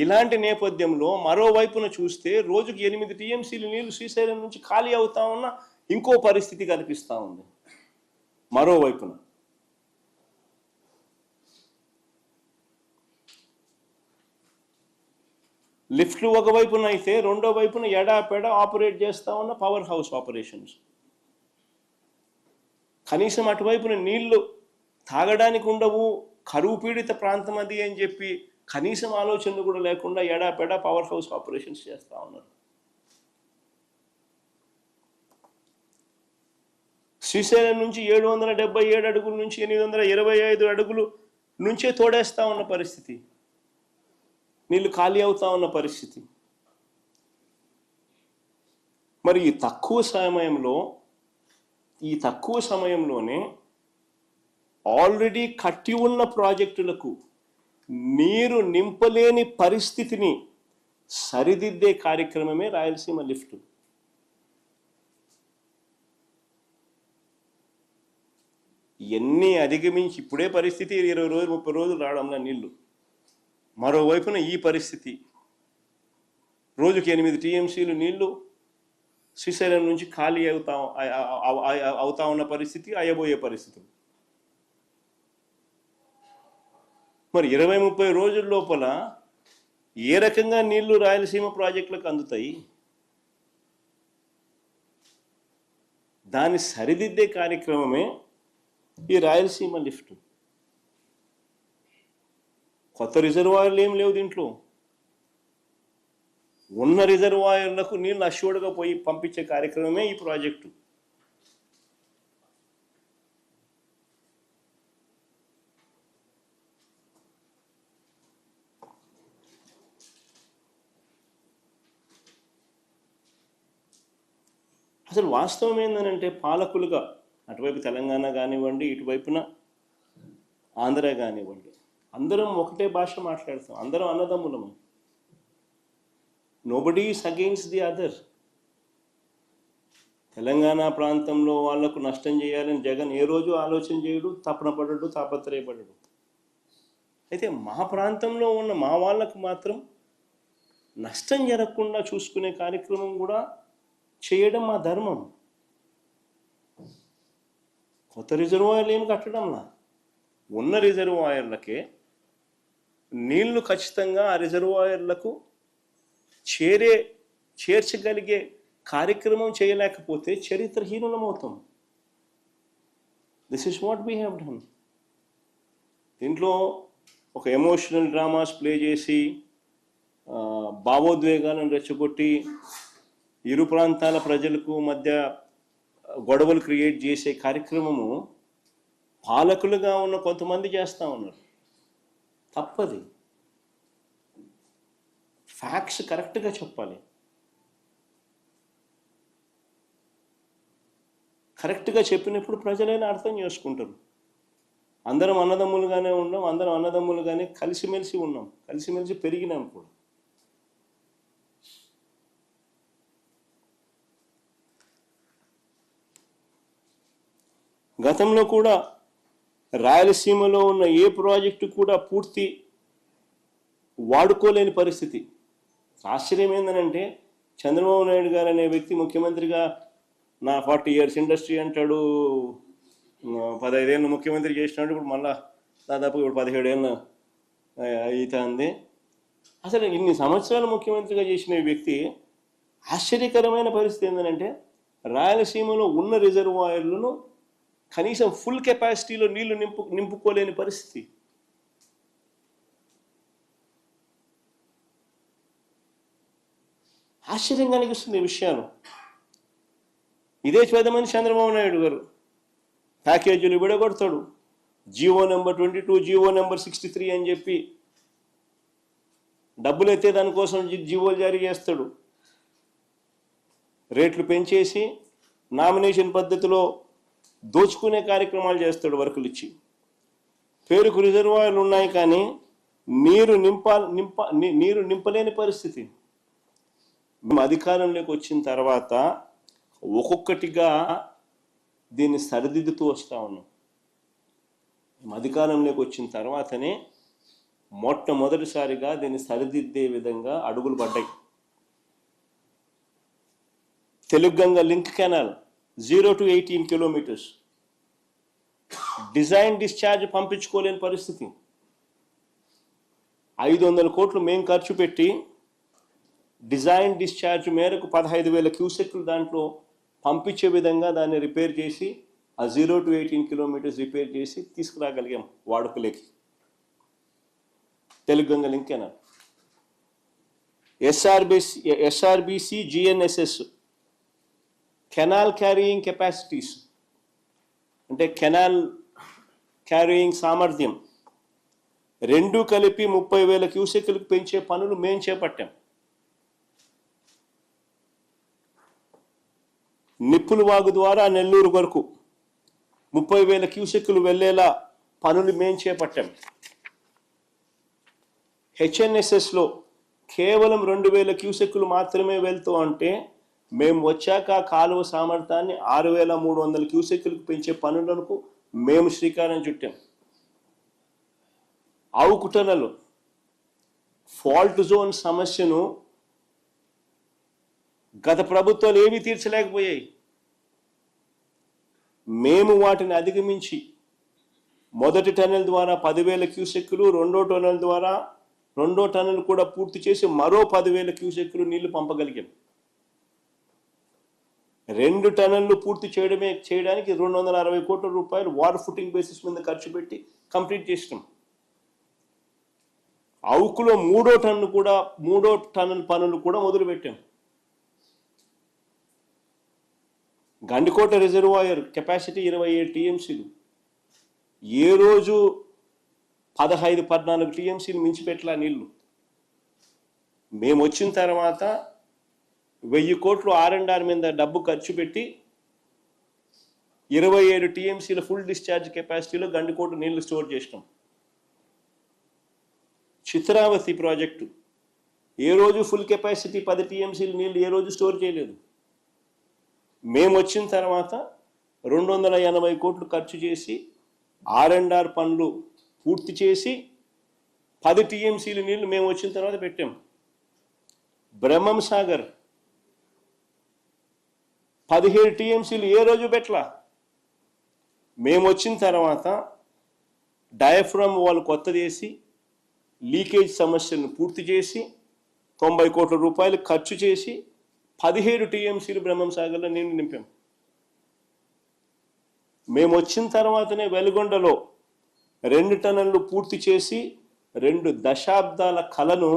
ఇలాంటి నేపథ్యంలో మరోవైపున చూస్తే రోజుకి 8 టీఎంసీలు నీళ్లు శ్రీశైలం నుంచి ఖాళీ అవుతా ఉన్న ఇంకో పరిస్థితి కనిపిస్తూ ఉంది. మరోవైపున లిఫ్ట్లు ఒకవైపున అయితే రెండో వైపున ఎడాపెడ ఆపరేట్ చేస్తూ ఉన్న పవర్ హౌస్ ఆపరేషన్స్. కనీసం అటువైపున నీళ్లు తాగడానికి ఉండవు, కరువు పీడిత ప్రాంతం అది అని చెప్పి కనీసం ఆలోచనలు కూడా లేకుండా ఎడాపెడ పవర్ హౌస్ ఆపరేషన్స్ చేస్తూ ఉన్నారు. శ్రీశైలం నుంచి 777 అడుగుల నుంచి 825 అడుగులు నుంచే తోడేస్తూ ఉన్న పరిస్థితి, నీళ్లు ఖాళీ అవుతా ఉన్న పరిస్థితి. మరి ఈ తక్కువ సమయంలోనే ఆల్రెడీ కట్టి ఉన్న ప్రాజెక్టులకు నీరు నింపలేని పరిస్థితిని సరిదిద్దే కార్యక్రమమే రాయలసీమ లిఫ్ట్. ఎన్ని అధిగమించి ఇప్పుడే పరిస్థితి 20 రోజులు 30 రోజులు రావడంలో నీళ్లు, మరోవైపున ఈ పరిస్థితి రోజుకి 8 టీఎంసీలు నీళ్లు శ్రీశైలం నుంచి ఖాళీ అవుతా ఉన్న పరిస్థితి, అయ్యబోయే పరిస్థితులు. మరి 20-30 రోజుల లోపల ఏ రకంగా నీళ్లు రాయలసీమ ప్రాజెక్టులకు అందుతాయి? దాన్ని సరిదిద్దే కార్యక్రమమే ఈ రాయలసీమ లిఫ్ట్. కొత్త రిజర్వాయర్లు ఏం లేవు దీంట్లో. ఉన్న రిజర్వాయర్లకు నీళ్ళు అష్యూర్డ్గా పోయి పంపించే కార్యక్రమమే ఈ ప్రాజెక్టు. అసలు వాస్తవం ఏంటంటే పాలకులుగా అటువైపు తెలంగాణ కానివ్వండి, ఇటువైపున ఆంధ్ర కానివ్వండి, అందరం ఒకటే భాష మాట్లాడతాం, అందరం అన్నదమ్ములము. Nobody is against the other. Telangana ప్రాంతంలో వాళ్లకు నష్టం చేయాలని జగన్ ఏ రోజు ఆలోచన చేయడు, తపన పడడు, తాపత్రయపడడు. అయితే మా ప్రాంతంలో ఉన్న మా వాళ్ళకు మాత్రం నష్టం జరగకుండా చూసుకునే కార్యక్రమం కూడా చేయడం మా ధర్మం. కొత్త రిజర్వాయర్లు ఏమి కట్టడంలా, ఉన్న రిజర్వాయర్లకే నీళ్లు ఖచ్చితంగా ఆ రిజర్వాయర్లకు చేర్చగలిగే కార్యక్రమం చేయలేకపోతే చరిత్రహీనులమవుతాం. This is what we have done. దీంట్లో ఒక ఎమోషనల్ డ్రామాస్ ప్లే చేసి భావోద్వేగాలను రెచ్చగొట్టి ఇరు ప్రాంతాల ప్రజలకు మధ్య గొడవలు క్రియేట్ చేసే కార్యక్రమము పాలకులుగా ఉన్న కొంతమంది చేస్తూ ఉన్నారు. తప్పది. ఫ్యాక్ట్స్ కరెక్ట్గా చెప్పాలి. కరెక్ట్గా చెప్పినప్పుడు ప్రజలైనా అర్థం చేసుకుంటారు. అందరం అన్నదమ్ములుగానే ఉన్నాం, అందరం అన్నదమ్ములుగానే కలిసిమెలిసి ఉన్నాం, కలిసిమెలిసి పెరిగినాం కూడా. గతంలో కూడా రాయలసీమలో ఉన్న ఏ ప్రాజెక్టు కూడా పూర్తి వాడుకోలేని పరిస్థితి. ఆశ్చర్యం ఏంటంటే చంద్రబాబు నాయుడు గారు అనే వ్యక్తి ముఖ్యమంత్రిగా నా 40 years ఇండస్ట్రీ అంటాడు, 15 ఏళ్ళు ముఖ్యమంత్రి చేసినాడు, ఇప్పుడు మళ్ళా దాదాపు ఇప్పుడు 17 ఏళ్ళు అవుతుంది. అసలు ఇన్ని సంవత్సరాలు ముఖ్యమంత్రిగా చేసిన వ్యక్తి ఆశ్చర్యకరమైన పరిస్థితి ఏంటంటే రాయలసీమలో ఉన్న రిజర్వాయర్లను కనీసం ఫుల్ కెపాసిటీలో నీళ్లు నింపుకోలేని పరిస్థితి. ఆశ్చర్యంగా అనిపిస్తుంది ఈ విషయాలు. ఇదే చేద్దామని చంద్రబాబు నాయుడు గారు ప్యాకేజీలు విడగొడతాడు, జీవో నెంబర్ 22, జీవో నెంబర్ 63 అని చెప్పి డబ్బులు ఎత్తే దానికోసం జీవోలు జారీ చేస్తాడు. రేట్లు పెంచేసి నామినేషన్ పద్ధతిలో దోచుకునే కార్యక్రమాలు చేస్తాడు వర్కులు ఇచ్చి. పేరుకు రిజర్వాయర్లు ఉన్నాయి కానీ నీరు నింపలేని పరిస్థితి. మేము అధికారంలోకి వచ్చిన తర్వాత ఒక్కొక్కటిగా దీన్ని సరిదిద్దుతూ వస్తూ ఉన్నాం. మేము అధికారంలోకి వచ్చిన తర్వాతనే మొట్టమొదటిసారిగా దీన్ని సరిదిద్దే విధంగా అడుగులు పడ్డాయి. Telugu Ganga link canal 0 to 18 kilometres, design discharge పంపించుకోలేని పరిస్థితి. 500 కోట్లు మేము ఖర్చు పెట్టి డిజైన్ డిశ్చార్జ్ మేరకు 15,000 క్యూసెక్లు దాంట్లో పంపించే విధంగా దాన్ని రిపేర్ చేసి ఆ 0 to 18 కిలోమీటర్స్ రిపేర్ చేసి తీసుకురాగలిగాం వాడుకలేకి. Telugu Ganga link canal. SRBC GNSS canal carrying capacities, అంటే కెనాల్ క్యారీయింగ్ సామర్థ్యం రెండు కలిపి 30,000 క్యూసెక్లకు పెంచే పనులు మేము చేపట్టాం. నిప్పులవాగు ద్వారా నెల్లూరు వరకు 30,000 క్యూసెక్లు వెళ్లేలా పనులు మేము చేపట్టాం. హెచ్ఎన్ఎస్ఎస్లో కేవలం 2,000 క్యూసెక్లు మాత్రమే వెళ్తూ అంటే మేము వచ్చాక కాలువ సామర్థ్యాన్ని 6,300 క్యూసెక్లకు పెంచే పనులకు మేము శ్రీకారం చుట్టాం. అవుకుటనలు ఫాల్ట్ జోన్ సమస్యను గత ప్రభుత్వాలు ఏమీ తీర్చలేకపోయాయి. మేము వాటిని అధిగమించి మొదటి టన్నెల్ ద్వారా 10,000 క్యూసెక్లు, రెండో టన్నెల్ కూడా పూర్తి చేసి మరో 10,000 క్యూసెక్లు నీళ్లు పంపగలిగాం. 2 టన్నెళ్లు పూర్తి చేయడానికి 260 కోట్ల రూపాయలు వాటర్ ఫుటింగ్ బేసిస్ మీద ఖర్చు పెట్టి కంప్లీట్ చేసినాం. అవుకులో 3వ టన్నెల్ పనులు కూడా మొదలుపెట్టాం. గండికోట రిజర్వాయర్ కెపాసిటీ 27 టీఎంసీలు, ఏ రోజు 15-14 టీఎంసీలు మించిపెట్టలా నీళ్లు. మేము వచ్చిన తర్వాత 1000 కోట్లు R&R మీద డబ్బు ఖర్చు పెట్టి 27 టీఎంసీల ఫుల్ డిశ్చార్జ్ కెపాసిటీలో గండికోట నీళ్లు స్టోర్ చేసినాం. చిత్రావతి ప్రాజెక్టు ఏ రోజు ఫుల్ కెపాసిటీ 10 టీఎంసీల నీళ్లు ఏ రోజు స్టోర్ చేయలేదు. మేము వచ్చిన తర్వాత 280 కోట్లు ఖర్చు చేసి R&R పనులు పూర్తి చేసి 10 టీఎంసీల నీళ్లు మేము వచ్చిన తర్వాత పెట్టాం. బ్రహ్మం సాగర్ 17 టీఎంసీలు ఏ రోజు పెట్టలా. మేము వచ్చిన తర్వాత డయాఫ్రమ్ వాల్ కొత్తది వేసి లీకేజ్ సమస్యను పూర్తి చేసి 90 కోట్ల రూపాయలు ఖర్చు చేసి 17 టీఎంసీలు బ్రహ్మం సాగర్లో నీళ్లు నింపాం. మేము వచ్చిన తర్వాతనే వెలుగొండలో 2 టన్నులు పూర్తి చేసి 2 దశాబ్దాల కలను